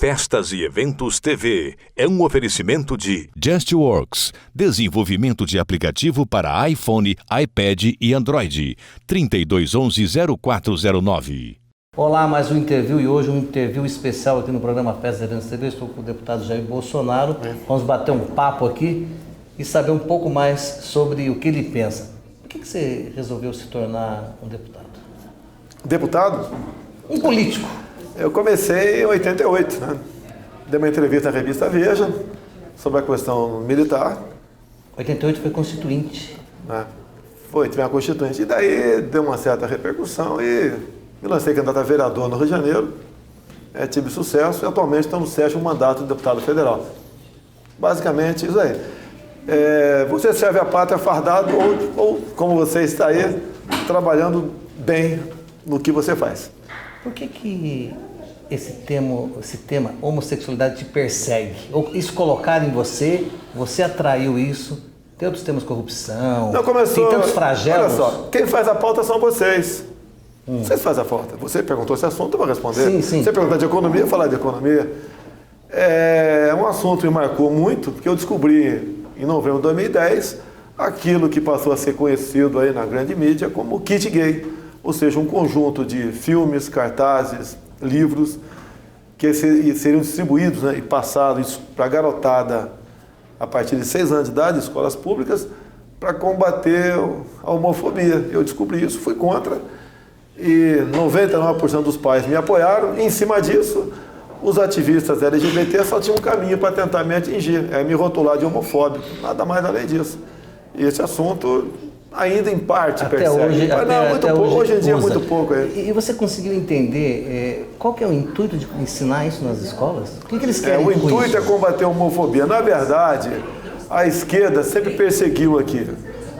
Festas e Eventos TV é um oferecimento de JustWorks, desenvolvimento de aplicativo para iPhone, iPad e Android. 3211-0409. Olá, mais um interview e hoje um interview especial aqui no programa Festas e Eventos TV. Estou com o deputado Jair Bolsonaro. Vamos bater um papo aqui e saber um pouco mais sobre o que ele pensa. Por que você resolveu se tornar um deputado? Deputado? Um político. Eu comecei em 88, né? Dei uma entrevista na revista Veja sobre a questão militar. 88 foi constituinte. Né? Tive uma constituinte. E daí deu uma certa repercussão e me lancei candidato a vereador no Rio de Janeiro. Tive sucesso e atualmente estou no 7º mandato de deputado federal. Basicamente isso aí. Você serve a pátria fardado ou como você está aí, trabalhando bem no que você faz. Por que esse tema homossexualidade te persegue? Ou isso colocar em você atraiu isso? Tem outros temas, corrupção, não, começou, tem tantos flagelos. Olha só, quem faz a pauta são vocês. Vocês fazem a pauta. Você perguntou esse assunto, eu vou responder. Sim. Você perguntou de economia, eu vou falar de economia. É um assunto que me marcou muito, porque eu descobri em novembro de 2010 aquilo que passou a ser conhecido aí na grande mídia como kit gay. Ou seja, um conjunto de filmes, cartazes, livros que seriam distribuídos, né, e passados para a garotada a partir de 6 anos de idade, escolas públicas, para combater a homofobia. Eu descobri isso, fui contra e 99% dos pais me apoiaram. E, em cima disso, os ativistas LGBT só tinham um caminho para tentar me atingir, me rotular de homofóbico, nada mais além disso. E esse assunto ainda em parte até persegue. Hoje, hoje em dia é muito pouco. E você conseguiu entender qual que é o intuito de ensinar isso nas escolas? O que eles querem o intuito é combater a homofobia. Na verdade, a esquerda sempre perseguiu aqui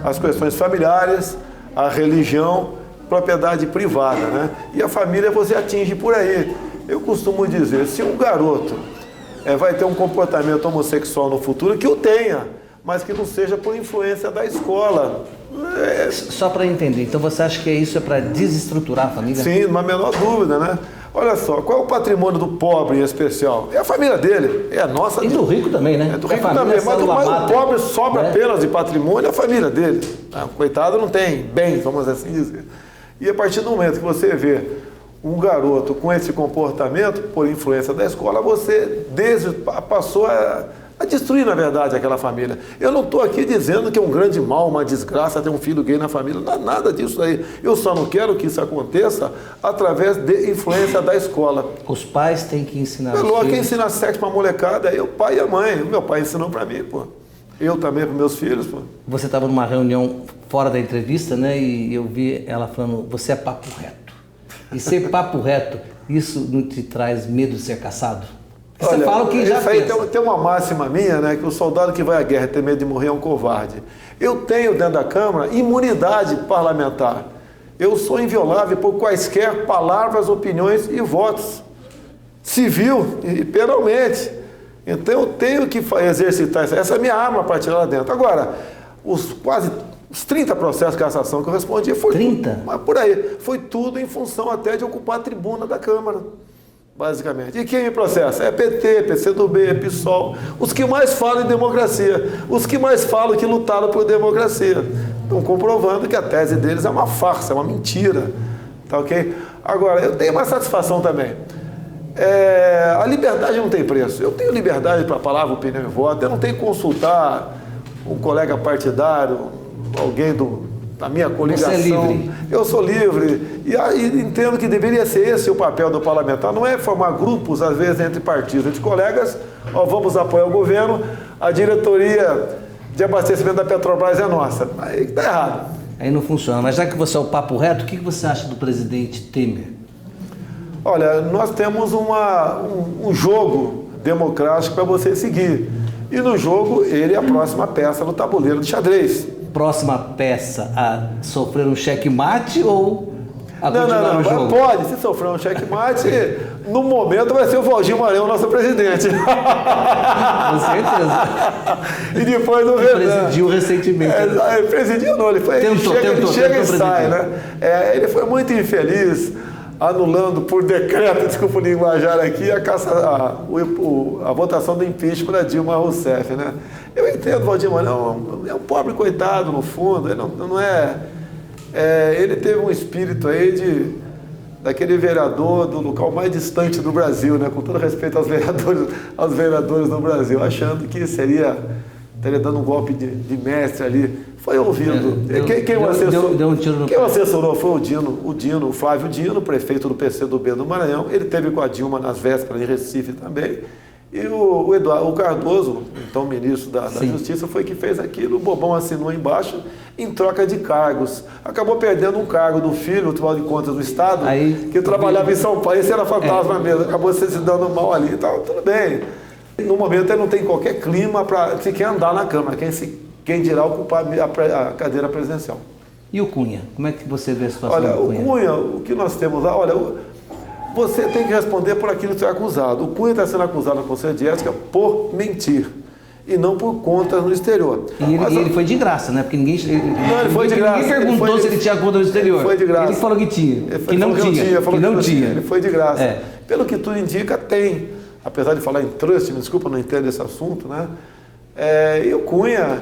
as questões familiares, a religião, propriedade privada, né? E a família você atinge por aí. Eu costumo dizer, se um garoto vai ter um comportamento homossexual no futuro, que o tenha, mas que não seja por influência da escola. Só para entender, então você acha que isso é para desestruturar a família? Sim, não há a menor dúvida, né? Olha só, qual é o patrimônio do pobre em especial? É a família dele, é a nossa. E do rico também, né? É do rico também, mas o pobre sobra apenas de patrimônio, é a família dele. O coitado não tem bem, vamos assim dizer. E a partir do momento que você vê um garoto com esse comportamento, por influência da escola, você passou a destruir, na verdade, aquela família. Eu não estou aqui dizendo que é um grande mal, uma desgraça ter um filho gay na família, não é nada disso aí. Eu só não quero que isso aconteça através de influência da escola. Os pais têm que ensinar os filhos. Quem ensina sexo para a molecada é o pai e a mãe. O meu pai ensinou para mim, pô. Eu também para meus filhos, pô. Você estava numa reunião fora da entrevista, né? E eu vi ela falando, você é papo reto. E ser papo reto, isso não te traz medo de ser caçado? Você fala o que já fez. Tem uma máxima minha, né, que o soldado que vai à guerra e tem medo de morrer é um covarde. Eu tenho dentro da Câmara imunidade parlamentar. Eu sou inviolável por quaisquer palavras, opiniões e votos. Civil e penalmente. Então eu tenho que exercitar isso. Essa é a minha arma para tirar lá dentro. Agora, os 30 processos de cassação que eu respondi foi 30? Tudo, mas por aí. Foi tudo em função até de ocupar a tribuna da Câmara. Basicamente. E quem me processa? É PT, PCdoB, PSOL, os que mais falam em democracia, os que mais falam que lutaram por democracia. Estão comprovando que a tese deles é uma farsa, é uma mentira. Tá ok? Agora, eu tenho uma satisfação também. A liberdade não tem preço. Eu tenho liberdade para palavra, opinião e voto. Eu não tenho que consultar um colega partidário, alguém da minha coligação. Você é livre. Eu sou livre e entendo que deveria ser esse o papel do parlamentar, não é formar grupos, às vezes, entre partidos, entre colegas, vamos apoiar o governo, a diretoria de abastecimento da Petrobras é nossa. Aí está errado. Aí não funciona. Mas já que você é o papo reto, o que você acha do presidente Temer? Olha, nós temos um jogo democrático para você seguir. E no jogo, ele é a próxima peça no tabuleiro de xadrez. Próxima peça a sofrer um checkmate ou a continuar no jogo? Pode, se sofrer um checkmate, no momento vai ser o Valdir Maranhão, nosso presidente. Com certeza. E depois do presidiu recentemente. Presidiu não, ele chega e sai, né? Ele foi muito infeliz anulando por decreto, desculpa o linguajar aqui, a votação do impeachment da Dilma Rousseff, né? Eu entendo, Valdir, mas é um pobre coitado, no fundo, ele não é... Ele teve um espírito aí daquele vereador do local mais distante do Brasil, né? Com todo respeito aos vereadores do Brasil, achando que estaria dando um golpe de mestre ali. Foi ouvindo. Quem o assessorou foi o Flávio Dino, prefeito do PCdoB do Maranhão. Ele teve com a Dilma nas vésperas em Recife também. E o Cardoso, então ministro da Justiça, foi que fez aquilo. O Bobão assinou embaixo em troca de cargos. Acabou perdendo um cargo do filho, o Tribunal de Contas do Estado, que trabalhava em São Paulo. Esse era fantasma mesmo. Acabou se dando mal ali. Então, tudo bem. No momento ele não tem qualquer clima para sequer andar na Câmara. Quem dirá ocupar a cadeira presidencial. E o Cunha? Como é que você vê a situação do Cunha? O Cunha, o que nós temos lá, você tem que responder por aquilo que você é acusado. O Cunha está sendo acusado na Conselho de Ética por mentir e não por contas no exterior. E ele foi de graça, né? Porque ninguém perguntou se ele tinha conta no exterior. Ele foi de graça. Ele falou que tinha, que não tinha. Ele foi de graça. Pelo que tudo indica, tem. Apesar de falar em trust, me desculpa, não entendo esse assunto, né? E o Cunha,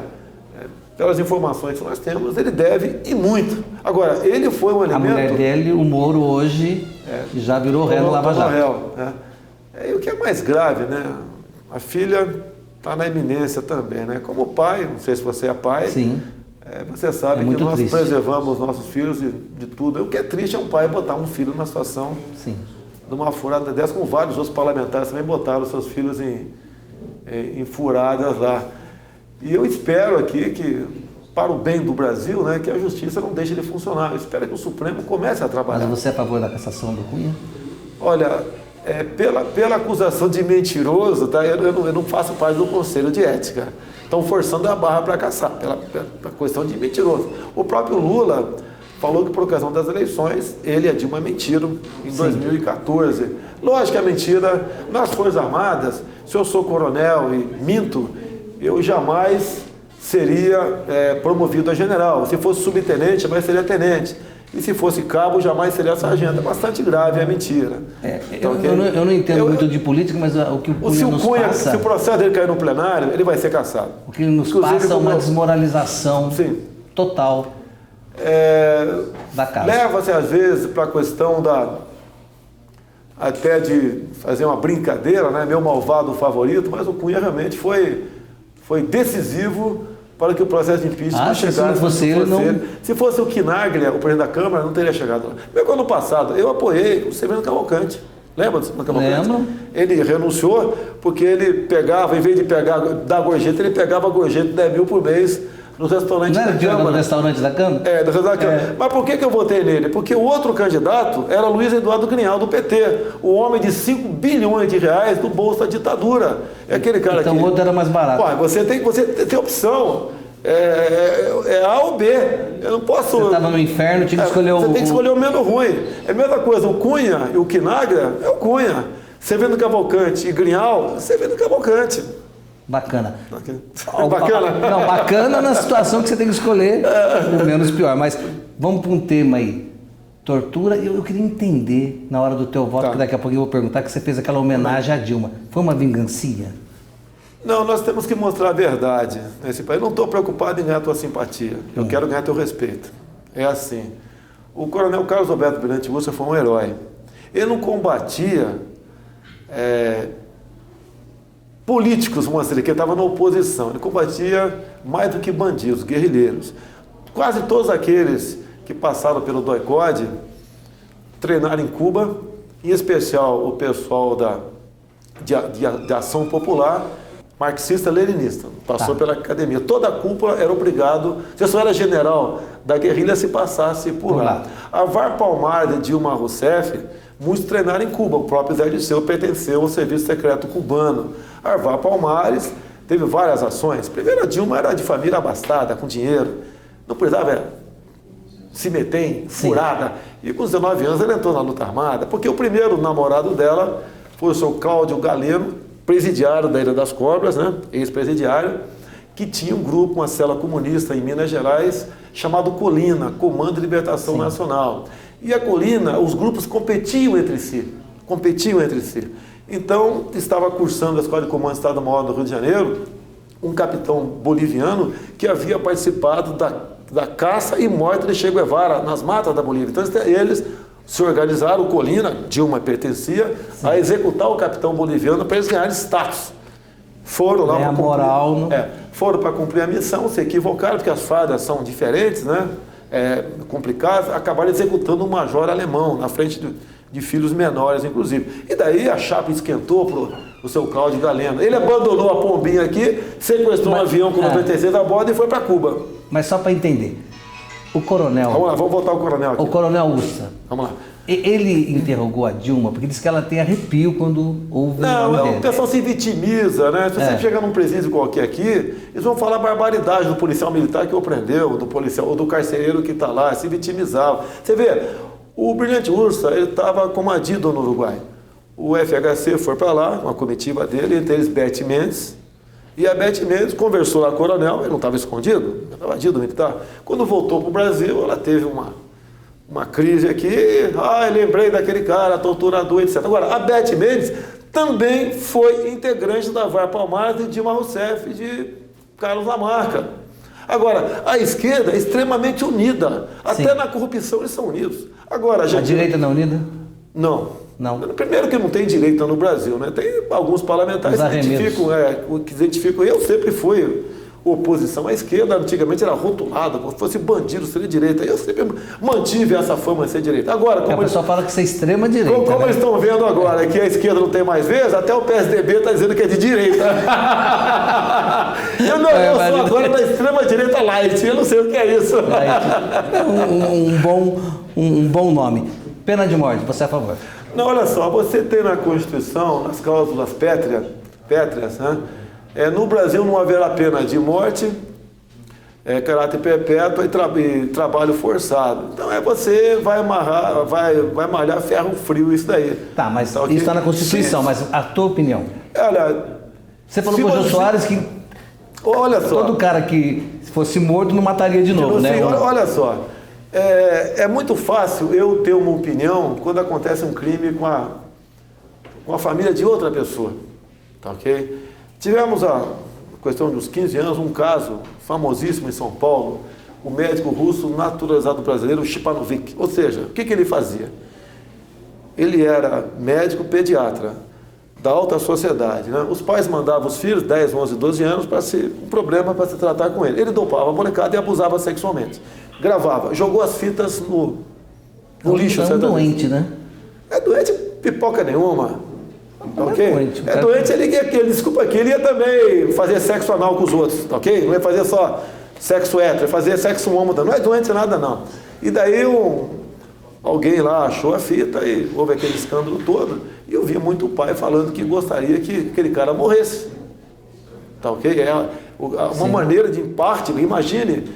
pelas informações que nós temos, ele deve e muito. Agora, ele foi um elemento... A mulher dele, o Moro, hoje, já virou ré no Lava Jato. E o que é mais grave, né? A filha está na iminência também, né? Como pai, não sei se você é pai, sim. Você sabe que nós preservamos nossos filhos de tudo. O que é triste é um pai botar um filho numa situação... Sim. De uma furada dessa, como vários outros parlamentares também botaram seus filhos em furadas lá. E eu espero aqui que, para o bem do Brasil, né, que a justiça não deixe de funcionar. Eu espero que o Supremo comece a trabalhar. Mas você é a favor da cassação do Cunha? Olha, pela acusação de mentiroso, tá, eu não faço parte do Conselho de Ética. Estão forçando a barra para caçar, pela questão de mentiroso. O próprio Lula falou que por ocasião das eleições, ele e a Dilma mentiram em 2014. Lógico que é mentira. Nas Forças Armadas, se eu sou coronel e minto, eu jamais seria promovido a general. Se fosse subtenente, jamais seria tenente. E se fosse cabo, jamais seria sargento. É bastante grave, é mentira. Então, eu não entendo muito de política, mas o que o Cunha nos passa... Se o processo dele cair no plenário, ele vai ser caçado. O que ele nos passa é uma desmoralização total. Da casa. Leva-se às vezes para a questão até de fazer uma brincadeira, né? Meu malvado favorito, mas o Cunha realmente foi decisivo para que o processo de impeachment chegasse. Se fosse o Quinaglia, o presidente da Câmara, não teria chegado lá. Mesmo ano passado, eu apoiei o Severino Cavalcante. Lembra do Severino Cavalcante? Lembro. Ele renunciou porque ele pegava, em vez de dar gorjeta, ele pegava gorjeta de 10 mil por mês no restaurante da Câmara. No restaurante da Câmara? Do restaurante da Câmara. Mas por que eu votei nele? Porque o outro candidato era Luiz Eduardo Grignal, do PT. O homem de 5 bilhões de reais do bolso da ditadura. É aquele cara então o outro era mais barato. Você tem opção. A ou B. Eu não posso... Você estava no inferno, tinha que escolher Você tem que escolher o menos ruim. É a mesma coisa. O Cunha e o Quinaglia é o Cunha. Severino Cavalcante e Grignal, Severino Cavalcante. Bacana. Bacana? Não, bacana na situação que você tem que escolher o menos pior. Mas vamos para um tema aí. Tortura. Eu queria entender, na hora do teu voto, que daqui a pouco eu vou perguntar, que você fez aquela homenagem à Dilma. Foi uma vingancinha? Não, nós temos que mostrar a verdade nesse país. Eu não estou preocupado em ganhar a tua simpatia. Eu quero ganhar teu respeito. É assim. O coronel Carlos Alberto Brilhante Ustra foi um herói. Ele não combatia... políticos, vamos dizer, que estava na oposição. Ele combatia mais do que bandidos, guerrilheiros. Quase todos aqueles que passaram pelo DOI-CODE treinaram em Cuba, em especial o pessoal de Ação Popular, marxista-leninista, passou pela academia. Toda a cúpula era obrigado, você só era general da guerrilha se passasse por lá. A VAR Palmares de Dilma Rousseff, muitos treinaram em Cuba. O próprio Zé Dirceu pertenceu ao serviço secreto cubano. A VAR Palmares teve várias ações. Primeiro, a Dilma era de família abastada, com dinheiro. Não precisava se meter em furada. E com 19 anos ela entrou na luta armada, porque o primeiro namorado dela foi o seu Cláudio Galeno, presidiário da Ilha das Cobras, né? Ex-presidiário, que tinha um grupo, uma célula comunista em Minas Gerais, chamado Colina, Comando de Libertação Nacional. E a colina, os grupos competiam entre si. Então, estava cursando a Escola de Comando do Estado-Maior do Rio de Janeiro um capitão boliviano que havia participado da caça e morte de Che Guevara nas matas da Bolívia. Então, eles se organizaram, o Colina, Dilma pertencia, a executar o capitão boliviano para eles ganharem status. Foram lá para cumprir, foram para cumprir a missão, se equivocaram, porque as fardas são diferentes, né? Complicadas, acabaram executando um major alemão na frente de filhos menores, inclusive. E daí a chapa esquentou para o seu Cláudio Galeno. Ele abandonou a pombinha aqui, sequestrou um avião com 96 a bordo e foi para Cuba. Mas só para entender, o coronel... Vamos lá, vamos voltar ao coronel aqui. O coronel Ussa. Vamos lá. Ele interrogou a Dilma, porque disse que ela tem arrepio quando ouve o nome dele. O pessoal se vitimiza, né? Se você chegar num presídio qualquer aqui, eles vão falar barbaridade do policial militar que o prendeu, do policial, ou do carcereiro que está lá, se vitimizava. Você vê, o Brilhante Ussa, ele estava comadido no Uruguai. O FHC foi para lá, uma comitiva dele, entre eles Beth Mendes, e a Beth Mendes conversou lá com o coronel, ele não estava escondido, estava adido militar. Quando voltou para o Brasil, ela teve uma crise aqui, lembrei daquele cara, torturador, etc. Agora, a Beth Mendes também foi integrante da VAR Palmares, de Dilma Rousseff e de Carlos Lamarca. Agora, a esquerda é extremamente unida, até na corrupção eles são unidos. Agora, a direita não é unida? Não. Não. Primeiro que não tem direita no Brasil, né? Tem alguns parlamentares que identificam, eu sempre fui oposição à esquerda, antigamente era rotulada, como se fosse bandido, seria direita. Eu sempre mantive essa fama de ser direita. Agora, como o pessoal fala que você é extrema direita. Como eles estão vendo agora que a esquerda não tem mais vez, até o PSDB está dizendo que é de direita. Eu sou agora da extrema direita light, eu não sei o que é isso. Um bom nome. Pena de morte, você é a favor? Não, olha só, você tem na Constituição, nas cláusulas pétreas, né? No Brasil não haverá pena de morte, caráter perpétuo e trabalho forçado. Então você vai amarrar, vai malhar ferro frio isso daí. Tá, mas isso está na Constituição, mas a tua opinião? Olha, você falou com o Jô Soares que olha só, todo cara que fosse morto não mataria de novo, né? Olha só, é muito fácil eu ter uma opinião quando acontece um crime com a família de outra pessoa, tá ok? Tivemos a questão de uns 15 anos, um caso famosíssimo em São Paulo, o médico russo naturalizado brasileiro, Shipanovic. Ou seja, o que ele fazia? Ele era médico pediatra da alta sociedade, né? Os pais mandavam os filhos, 10, 11, 12 anos, para um problema para se tratar com ele. Ele dopava a molecada e abusava sexualmente. Gravava, jogou as fitas no lixo. É doente, né? É doente pipoca nenhuma. Ok? É doente, ele ia também fazer sexo anal com os outros, ok? Não ia fazer só sexo hétero, ia fazer sexo homo, não é doente nada não. E daí alguém lá achou a fita e houve aquele escândalo todo, e eu vi muito pai falando que gostaria que aquele cara morresse, tá ok? Uma maneira de, em parte, imagine,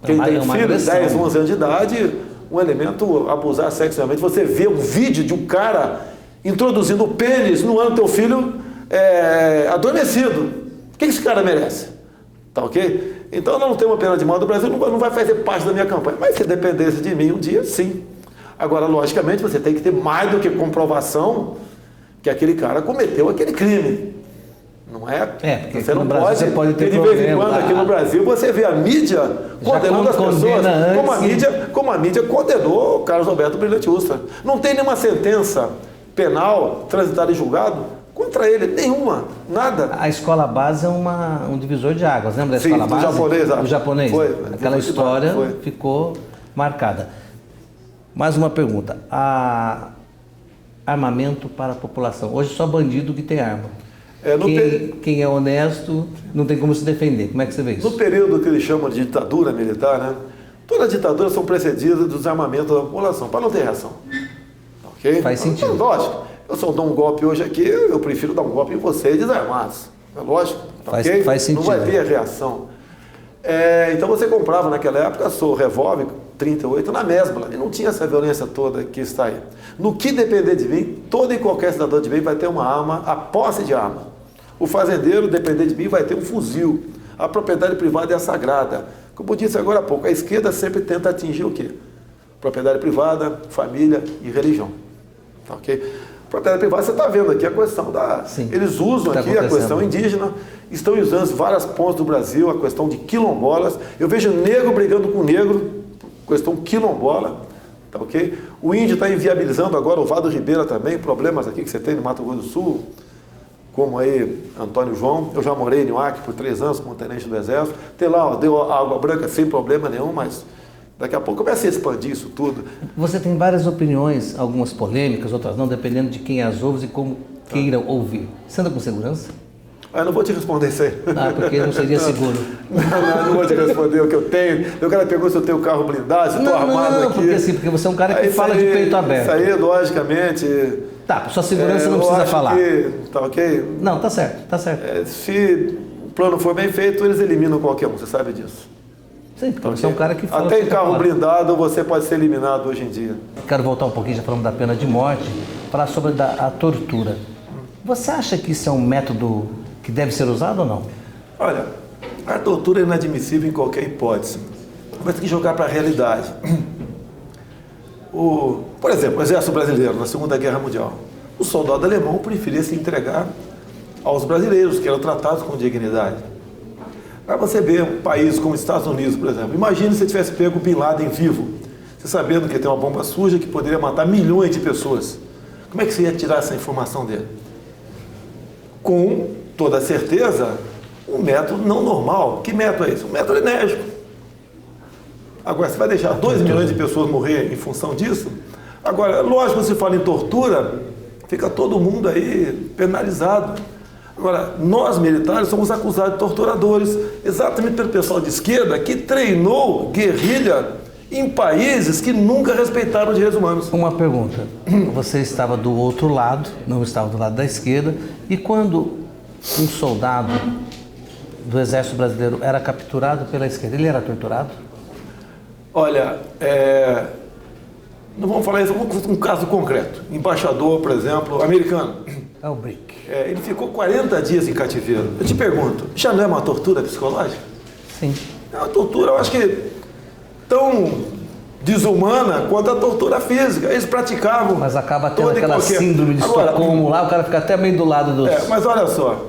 quem tem filhos, 10, 11 anos de idade, um elemento abusar sexualmente, você vê um vídeo de um cara introduzindo o pênis no ano do teu filho adormecido. O que esse cara merece? Tá ok? Então não tem uma pena de morte do Brasil, não vai fazer parte da minha campanha. Mas se dependesse de mim um dia, sim. Agora, logicamente, você tem que ter mais do que comprovação que aquele cara cometeu aquele crime. Não é? Porque você não Brasil pode ter de vez em quando aqui no Brasil você vê a mídia condenando as pessoas, como a mídia condenou o Carlos Alberto Brilhante Ussa. Não tem nenhuma sentença penal transitada em julgado contra ele, nenhuma, nada. A escola base é um divisor de águas, lembra da escola base? Do japonês. Foi. Aquela história ficou marcada. Mais uma pergunta. Armamento para a população. Hoje só bandido que tem arma. Quem é honesto não tem como se defender. Como é que você vê isso? No período que eles chamam de ditadura militar, né? Todas as ditaduras são precedidas do desarmamento da população, para não ter reação. Okay? Faz sentido. Então, lógico, eu só dou um golpe hoje aqui, eu prefiro dar um golpe em vocês desarmados. É lógico. Faz sentido. Não vai ter reação. Então você comprava naquela época seu revólver 38 na mesbla, e não tinha essa violência toda que está aí. No que depender de mim, todo e qualquer cidadão de bem vai ter uma arma, a posse de arma. O fazendeiro, depender de mim, vai ter um fuzil. A propriedade privada é sagrada. Como eu disse agora há pouco, a esquerda sempre tenta atingir o quê? propriedade privada, família e religião. Tá, ok? Propriedade privada, você está vendo aqui a questão da... Sim, eles usam aqui a questão indígena, estão usando várias pontas do Brasil, a questão de quilombolas. Eu vejo negro brigando com negro, questão quilombola, tá, ok? O índio está inviabilizando agora o Vado Ribeira também, problemas aqui que você tem no Mato Grosso do Sul, como aí Antônio João. Eu já morei em Uaque por 3 anos como tenente do Exército. Tem lá, ó, deu água branca sem problema nenhum, mas daqui a pouco começa a expandir isso tudo. Você tem várias opiniões, algumas polêmicas, outras não, dependendo de quem as ouve e como queiram ouvir. Você anda com segurança? Eu não vou te responder isso aí. Porque não seria seguro. Não vou te responder o que eu tenho. O cara perguntou se eu tenho carro blindado, se eu estou armado aqui. Porque você é um cara que fala de peito aberto. Isso aí, logicamente... Tá, sua segurança não precisa falar. Tá ok? Não, tá certo, tá certo. Se o plano for bem feito, eles eliminam qualquer um, você sabe disso. Sim, porque você é um cara que fala... Até em carro blindado você pode ser eliminado hoje em dia. Quero voltar um pouquinho, já falamos da pena de morte, falar sobre a tortura. Você acha que isso é um método que deve ser usado ou não? Olha, a tortura é inadmissível em qualquer hipótese. Mas tem que jogar para a realidade. Por exemplo, o Exército Brasileiro, na Segunda Guerra Mundial, o soldado alemão preferia se entregar aos brasileiros, que eram tratados com dignidade. Para você ver um país como os Estados Unidos, por exemplo, imagine se você tivesse pego Bin Laden vivo, você sabendo que tem uma bomba suja que poderia matar milhões de pessoas. Como é que você ia tirar essa informação dele? Com toda certeza, um método não normal. Que método é esse? Um método enérgico. Agora, você vai deixar 2 milhões de pessoas morrer em função disso? Agora, lógico, se fala em tortura, fica todo mundo aí penalizado. Agora, nós militares somos acusados de torturadores, exatamente pelo pessoal de esquerda que treinou guerrilha em países que nunca respeitaram os direitos humanos. Uma pergunta. Você estava do outro lado, não estava do lado da esquerda, e quando um soldado do Exército Brasileiro era capturado pela esquerda, ele era torturado? Olha, não vamos falar isso, vamos com um caso concreto. Embaixador, por exemplo, americano. É o Brick. Ele ficou 40 dias em cativeiro. Eu te pergunto, já não é uma tortura psicológica? Sim. É uma tortura, eu acho que tão desumana quanto a tortura física. Eles praticavam. Mas acaba tendo aquela síndrome de Estocolmo lá, o cara fica até meio do lado dos... Mas olha só,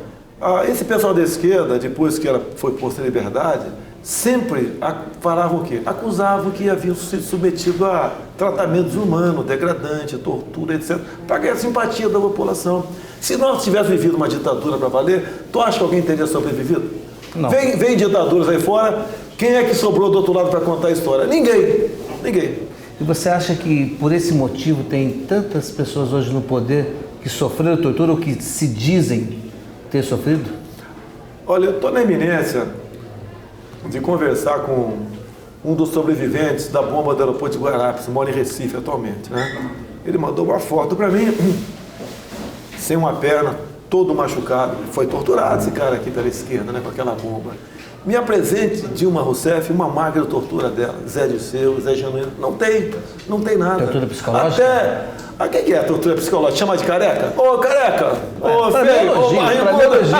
esse pessoal da esquerda, depois que ela foi posta em liberdade, sempre falavam o quê? Acusavam que haviam sido submetidos a tratamentos humanos, degradante, tortura, etc., para ganhar a simpatia da população. Se nós tivéssemos vivido uma ditadura para valer, tu acha que alguém teria sobrevivido? Não. Vem ditaduras aí fora, quem é que sobrou do outro lado para contar a história? Ninguém. E você acha que por esse motivo tem tantas pessoas hoje no poder que sofreram tortura ou que se dizem ter sofrido? Olha, eu estou na iminência de conversar com um dos sobreviventes da bomba do aeroporto de Guararapes, mora em Recife atualmente, né? Ele mandou uma foto para mim, sem uma perna, todo machucado. Foi torturado esse cara aqui pela esquerda, né, com aquela bomba. Me apresente Dilma Rousseff uma máquina de tortura dela. Zé Dirceu, Zé Genuíno. Não tem nada. Tortura psicológica? O que é tortura psicológica? Chama de careca? Ô, careca! Ô, feio! Ô, barrigudo!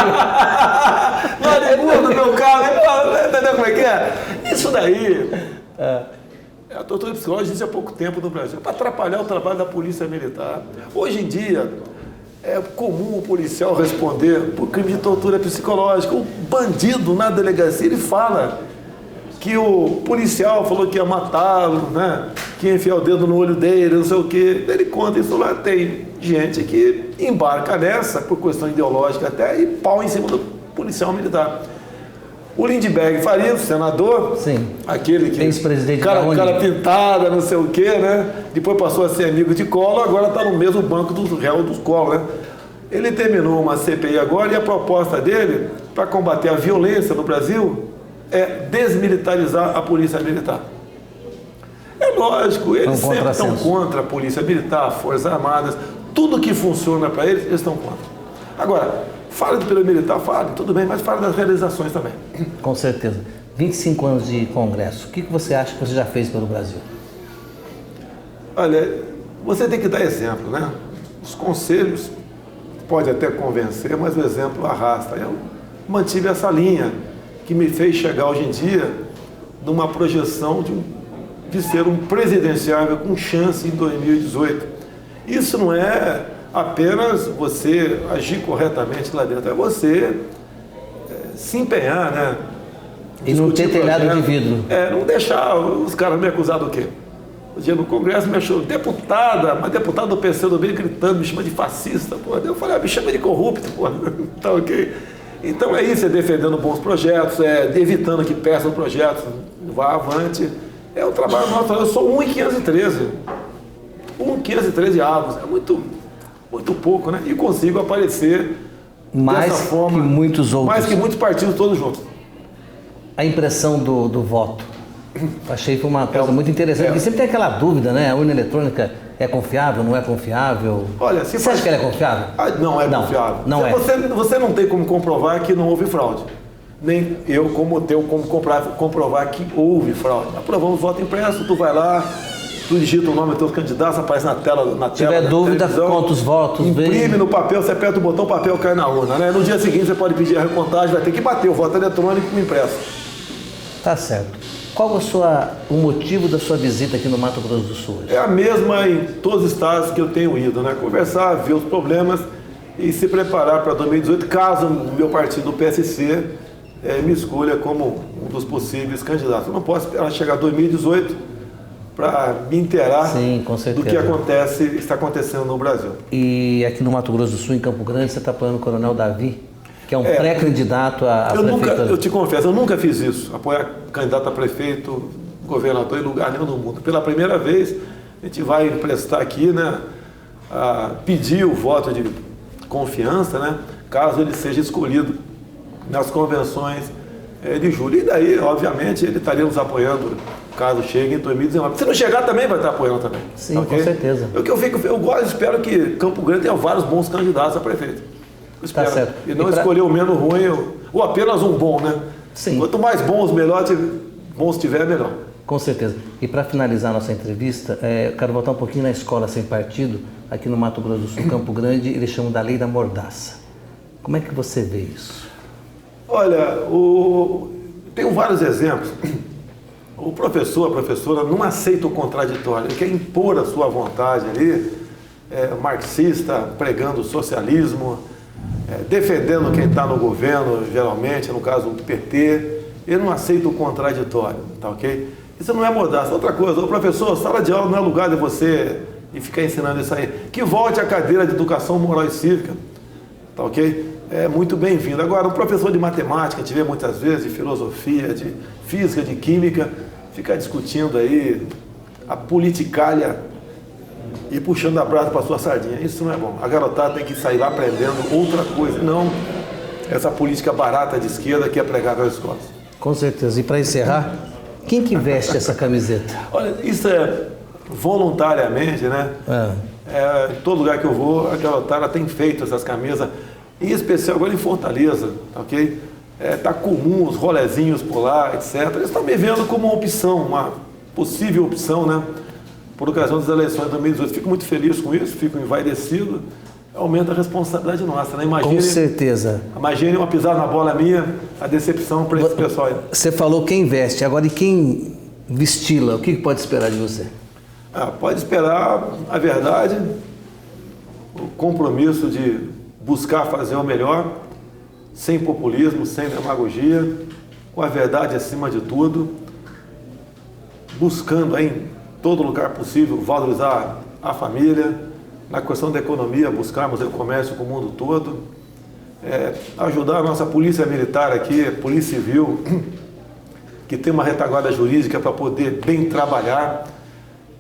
Barrigudo, meu carro! Entendeu como é que é? Isso daí... A tortura psicológica existe há pouco tempo no Brasil, para atrapalhar o trabalho da polícia militar. Hoje em dia, é comum o policial responder por crime de tortura psicológica. O bandido na delegacia, ele fala que o policial falou que ia matá-lo, né? Que ia enfiar o dedo no olho dele, não sei o quê. Ele conta isso lá. Tem gente que embarca nessa, por questão ideológica até, e pau em cima do policial militar. O Lindbergh Farias, senador, sim, aquele que... ex-presidente cara pintada, não sei o quê, né? Depois passou a ser amigo de Collor, agora está no mesmo banco do réu dos Collor, né? Ele terminou uma CPI agora e a proposta dele, para combater a violência no Brasil, é desmilitarizar a polícia militar. É lógico, eles sempre estão contra a polícia militar, forças armadas, tudo que funciona para eles, eles estão contra. Agora, fala de período militar, fala, tudo bem, mas fala das realizações também. Com certeza. 25 anos de Congresso, o que você acha que você já fez pelo Brasil? Olha, você tem que dar exemplo, né? Os conselhos pode até convencer, mas o exemplo arrasta. Eu mantive essa linha que me fez chegar hoje em dia numa projeção de de ser um presidenciável com chance em 2018. Isso não é apenas você agir corretamente lá dentro, é você se empenhar, né? E não ter telhado de vidro. Não deixar os caras me acusar do quê? O dia no Congresso me achou uma deputada do PCdoB gritando, me chama de fascista, pô. Eu falei, me chama de corrupto, pô. Tá ok? Então é isso, é defendendo bons projetos, evitando que peçam projetos, vá avante. É o trabalho nosso, eu sou 1 em 513. 1 em 513 avos, é muito pouco, né? E consigo aparecer mais dessa forma. Que muitos outros. Mais que muitos partidos todos juntos. A impressão do voto. Achei que foi uma coisa muito interessante, porque sempre tem aquela dúvida, né? A urna eletrônica é confiável, não é confiável? Olha, você acha que ela é confiável? Não é confiável. Não é. Você não tem como comprovar que não houve fraude. Nem eu tenho como comprovar que houve fraude. Aprovamos voto impresso, tu vai lá, tu digita o nome dos teus candidatos, aparece na tela. Se tiver dúvida, conta os votos. Imprime no papel, você aperta o botão, o papel cai na urna, né? No dia seguinte você pode pedir a recontagem, vai ter que bater o voto eletrônico com o impresso. Tá certo. Qual o motivo da sua visita aqui no Mato Grosso do Sul? É a mesma em todos os estados que eu tenho ido, né? Conversar, ver os problemas e se preparar para 2018, caso o meu partido, o PSC, me escolha como um dos possíveis candidatos. Eu não posso esperar chegar 2018 para me inteirar do que está acontecendo no Brasil. E aqui no Mato Grosso do Sul, em Campo Grande, você está apoiando o Coronel Davi, que é um pré-candidato a prefeito. Eu te confesso, eu nunca fiz isso, apoiar candidato a prefeito, governador em lugar nenhum no mundo. Pela primeira vez, a gente vai prestar aqui, né, pedir o voto de confiança, né, caso ele seja escolhido nas convenções de julho. E daí, obviamente, ele estaria nos apoiando caso chegue em 2019. Se não chegar, também vai estar apoiando também. Sim, okay? Com certeza. Espero que Campo Grande tenha vários bons candidatos a prefeito. Tá certo. E não escolher o menos ruim ou apenas um bom, né? Sim. Quanto mais bons tiver, melhor. Com certeza. E para finalizar a nossa entrevista, eu quero voltar um pouquinho na escola sem partido, aqui no Mato Grosso do Sul, Campo Grande, eles chamam da lei da mordaça. Como é que você vê isso? Olha, tenho vários exemplos. O professor, a professora não aceita o contraditório, ele quer impor a sua vontade ali, marxista, pregando o socialismo, defendendo quem está no governo, geralmente, no caso do PT, ele não aceita o contraditório, tá ok? Isso não é mordaça. Outra coisa, o professor, sala de aula não é lugar de você e ficar ensinando isso aí. Que volte à cadeira de educação moral e cívica, tá ok? É muito bem-vindo. Agora, o professor de matemática, a gente vê muitas vezes, de filosofia, de física, de química, ficar discutindo aí a politicalha e puxando a brasa para sua sardinha. Isso não é bom. A garotada tem que sair lá aprendendo outra coisa, não essa política barata de esquerda que é pregada nas escolas. Com certeza. E para encerrar, quem que veste essa camiseta? Olha, isso é voluntariamente, né? Em todo lugar que eu vou, a garotada tem feito essas camisas, em especial agora em Fortaleza, ok? Tá comum os rolezinhos por lá, etc. Eles estão me vendo como uma opção, uma possível opção, né? Por ocasião das eleições de 2018. Fico muito feliz com isso, fico envaidecido. Aumenta a responsabilidade nossa, né? Com certeza. Imagine uma pisada na bola minha, a decepção para esse pessoal aí. Você falou quem veste, agora e quem vestila? O que pode esperar de você? Pode esperar a verdade, o compromisso de buscar fazer o melhor, sem populismo, sem demagogia, com a verdade acima de tudo, buscando aí, em todo lugar possível valorizar a família, na questão da economia, buscarmos o comércio com o mundo todo, ajudar a nossa polícia militar aqui, polícia civil, que tem uma retaguarda jurídica para poder bem trabalhar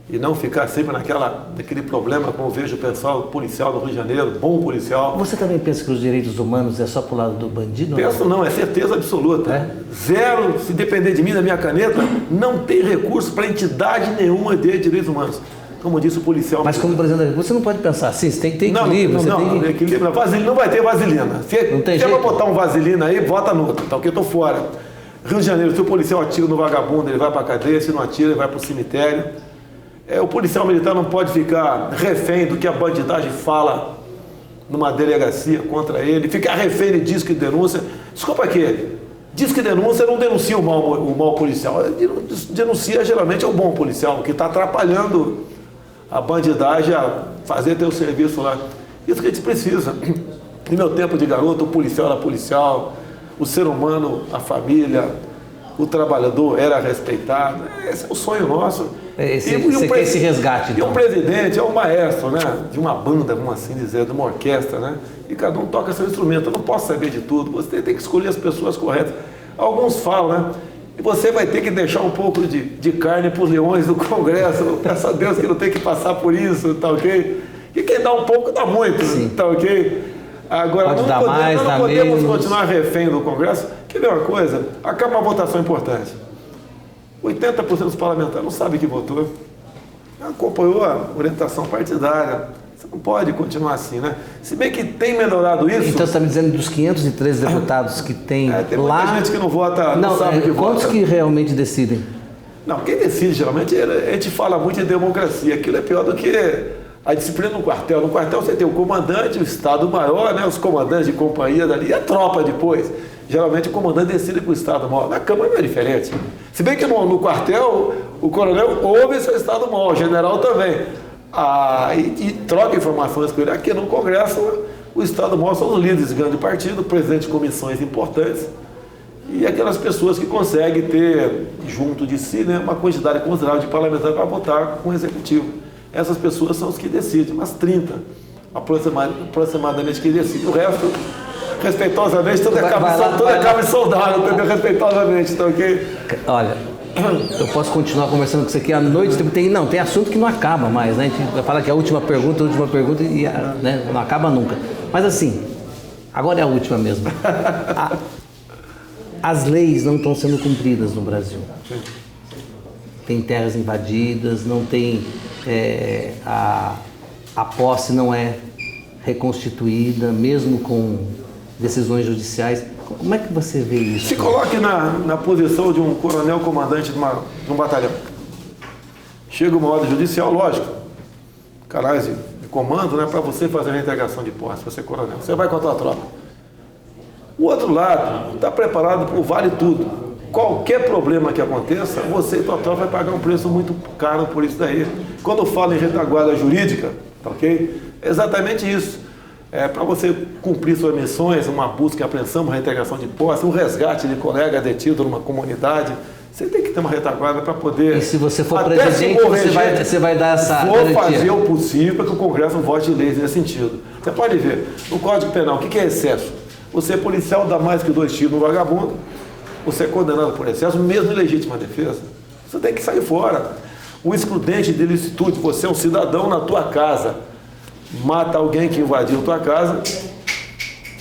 e não ficar sempre naquele problema, como vejo o pessoal policial do Rio de Janeiro, bom policial. Você também pensa que os direitos humanos é só pro lado do bandido? Penso não, é certeza absoluta. Zero, se depender de mim, da minha caneta, não tem recurso para entidade nenhuma de direitos humanos. Como disse o policial. Mas como presidente da República, você não pode pensar assim, você tem que ter equilíbrio. Equilíbrio. Vaselina, não vai ter vaselina. Se é para botar um vaselina aí, vota no outro, tá? Porque eu tô fora. Rio de Janeiro, se o policial atira no vagabundo, ele vai para a cadeia, se não atira, ele vai para o cemitério. O policial militar não pode ficar refém do que a bandidagem fala numa delegacia contra ele, ficar refém de disco e denúncia. Desculpa aqui, Diz que denuncia, não denuncia o mal policial. Denuncia geralmente o bom policial, que está atrapalhando a bandidagem a fazer teu serviço lá. Isso que a gente precisa. No meu tempo de garoto, o policial era policial, o ser humano, a família, o trabalhador era respeitado. Esse é o sonho nosso. Você quer esse resgate, então? E o presidente é o maestro, né? De uma banda, vamos assim dizer, de uma orquestra, né? E cada um toca seu instrumento. Eu não posso saber de tudo. Você tem que escolher as pessoas corretas. Alguns falam, né? E você vai ter que deixar um pouco de carne para os leões do Congresso. Eu peço a Deus que não tem que passar por isso, tá ok? E quem dá um pouco, dá muito, sim, tá ok? Agora, pode dar mais, nós dá não podemos menos. continuar refém do Congresso. Quer ver uma coisa? Acaba uma votação importante. 80% dos parlamentares não sabem que votou. Acompanhou a orientação partidária. Você não pode continuar assim, né? Se bem que tem melhorado isso... Então você está me dizendo dos 513 deputados que tem lá... Tem muita gente que não vota, não sabe que quantos vota. que realmente decidem? Não, quem decide geralmente, a gente fala muito de democracia. Aquilo é pior do que a disciplina no quartel. No quartel você tem o comandante, o Estado-Maior, né? Os comandantes de companhia dali e a tropa depois. Geralmente o comandante decide com o Estado-Maior. Na Câmara não é diferente. Se bem que no quartel o coronel ouve seu Estado-Maior, o general também. E troca informações com ele. Aqui no Congresso, o Estado-Maior são os líderes de grande partido, presidente de comissões importantes e aquelas pessoas que conseguem ter junto de si, né, uma quantidade considerável de parlamentares para votar com o Executivo. Essas pessoas são os que decidem, umas 30 aproximadamente que decidem. O resto, respeitosamente, tudo é cabo de soldado, entendeu? Respeitosamente, tá ok? Olha, eu posso continuar conversando com você aqui à noite, tem assunto que não acaba mais, né? A gente vai falar que é a última pergunta e né, não acaba nunca. Mas assim, agora é a última mesmo. As leis não estão sendo cumpridas no Brasil. Tem terras invadidas, não tem... a posse não é reconstituída, mesmo com decisões judiciais. Como é que você vê isso? Se coloque na posição de um coronel comandante de um batalhão. Chega uma ordem judicial, lógico, canais de comando, né, para você fazer a reintegração de posse, você é coronel. Você vai com a tua tropa. O outro lado está preparado para o vale tudo. Qualquer problema que aconteça, você e tua tropa vai pagar um preço muito caro por isso daí. Quando eu falo em retaguarda jurídica, tá ok? É exatamente isso. Para você cumprir suas missões, uma busca e apreensão, uma reintegração de posse, um resgate de colega detido numa comunidade, você tem que ter uma retaguarda para poder... E se você for presidente, você vai dar essa garantia? Vou fazer o possível para que o Congresso vote leis nesse sentido. Você pode ver, no Código Penal, o que é excesso? Você é policial, dá mais que 2 tiros no vagabundo, você é condenado por excesso, mesmo em legítima defesa. Você tem que sair fora. O excludente de ilicitude, você é um cidadão na tua casa, mata alguém que invadiu tua casa,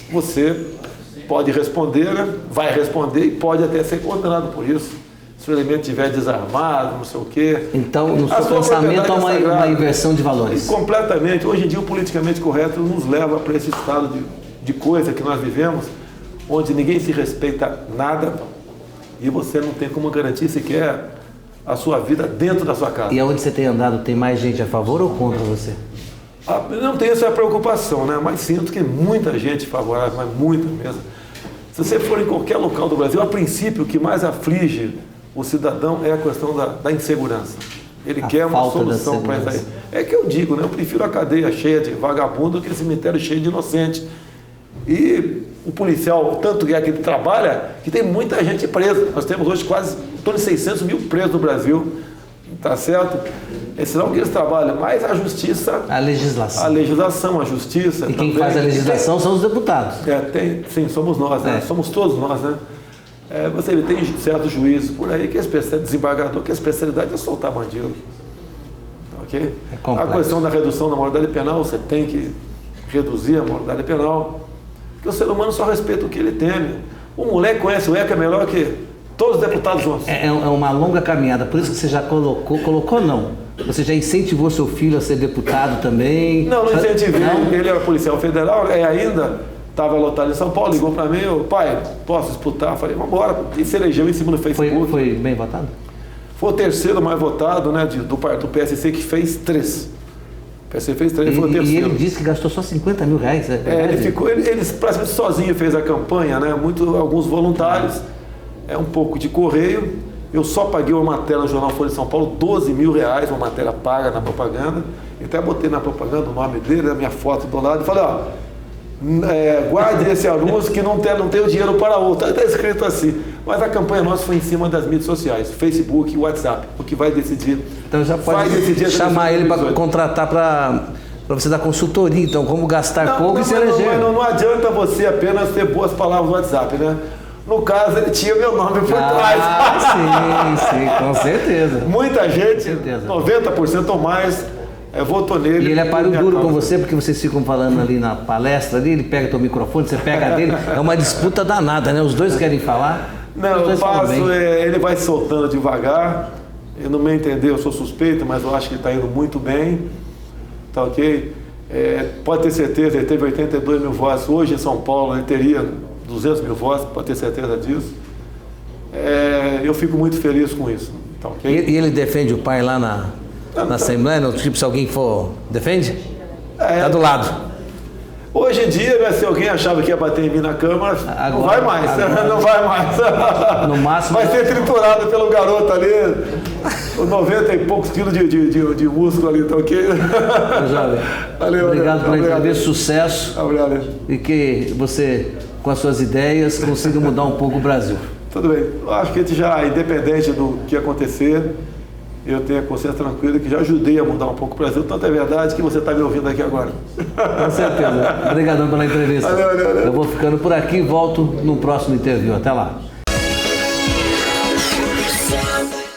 você pode responder, né? Vai responder e pode até ser condenado por isso. Se o elemento estiver desarmado, não sei o quê. Então, no seu pensamento, há uma inversão de valores. Completamente. Hoje em dia, o politicamente correto nos leva para esse estado de coisa que nós vivemos, onde ninguém se respeita nada e você não tem como garantir sequer a sua vida dentro da sua casa. E aonde você tem andado, tem mais gente a favor ou contra você? Não tenho essa preocupação, né? Mas sinto que muita gente favorável, mas muita mesmo. Se você for em qualquer local do Brasil, a princípio o que mais aflige o cidadão é a questão da insegurança. Ele quer uma solução para isso aí. É que eu digo, né? Eu prefiro a cadeia cheia de vagabundo do que o cemitério cheio de inocente. E o policial, tanto que ele trabalha, que tem muita gente presa. Nós temos hoje quase em torno de 600 mil presos no Brasil. Tá certo? É sinal que eles trabalham, mas a justiça... A legislação. A legislação, a justiça... E quem faz a legislação são os deputados. Sim, somos nós, né? Somos todos nós, né? Você tem certos juízes por aí, que é desembargador, que a especialidade é soltar bandido. Ok? A questão da redução da moralidade penal, você tem que reduzir a moralidade penal, porque o ser humano só respeita o que ele teme. O moleque conhece o ECA melhor que todos os deputados juntos. É uma longa caminhada, por isso que você já colocou não. Você já incentivou seu filho a ser deputado também? Não incentivei. Ele era policial federal, ainda estava lotado em São Paulo, ligou para mim, pai, posso disputar? Falei, vamos embora. E se elegeu em cima do Facebook. Foi bem votado? Foi o terceiro mais votado, né, do PSC, que fez 3. O PSC fez 3, ele foi o terceiro. E ele disse que gastou só 50 mil reais. Ele praticamente sozinho fez a campanha, né? Alguns voluntários. é um pouco de correio. Eu só paguei uma matéria no Jornal Folha de São Paulo, R$12.000, uma matéria paga na propaganda. Até botei na propaganda o nome dele, a minha foto do lado, e falei, ó, guarde esse anúncio que não tem o dinheiro para outro. Está escrito assim. Mas a campanha nossa foi em cima das mídias sociais, Facebook e WhatsApp, o que vai decidir. Então já pode chamar ele para contratar para você dar consultoria, então, como gastar pouco e se eleger. Não adianta você apenas ter boas palavras no WhatsApp, né? No caso, ele tinha meu nome por trás. Sim, com certeza. Muita gente, 90% ou mais, votou nele. E ele é páreo duro com você, porque vocês ficam falando ali na palestra, ali, ele pega teu microfone, você pega dele, é uma disputa danada, né? Os dois querem falar. Não, eu passo, ele vai soltando devagar. No meu entender, eu sou suspeito, mas eu acho que ele está indo muito bem. Tá ok? Pode ter certeza, ele teve 82 mil votos. Hoje em São Paulo ele teria 200 mil votos, pode ter certeza disso. Eu fico muito feliz com isso. Tá okay? E ele defende o pai lá na Assembleia? No tipo, se alguém for... Defende? Tá do lado. Hoje em dia, né, se alguém achava que ia bater em mim na Câmara, não vai mais. Não vai mais. No máximo... Vai ser triturado pelo garoto ali, 90 e poucos quilos de músculo ali, tá ok? Valeu, obrigado pela entrevista, sucesso. Obrigado. E que você, com as suas ideias, consiga mudar um pouco o Brasil. Tudo bem. Eu acho que a gente já, independente do que acontecer, eu tenho a consciência tranquila que já ajudei a mudar um pouco o Brasil. Tanto é verdade que você está me ouvindo aqui agora. Com certeza. Obrigadão pela entrevista. Valeu. Eu vou ficando por aqui e volto no próximo interview. Até lá.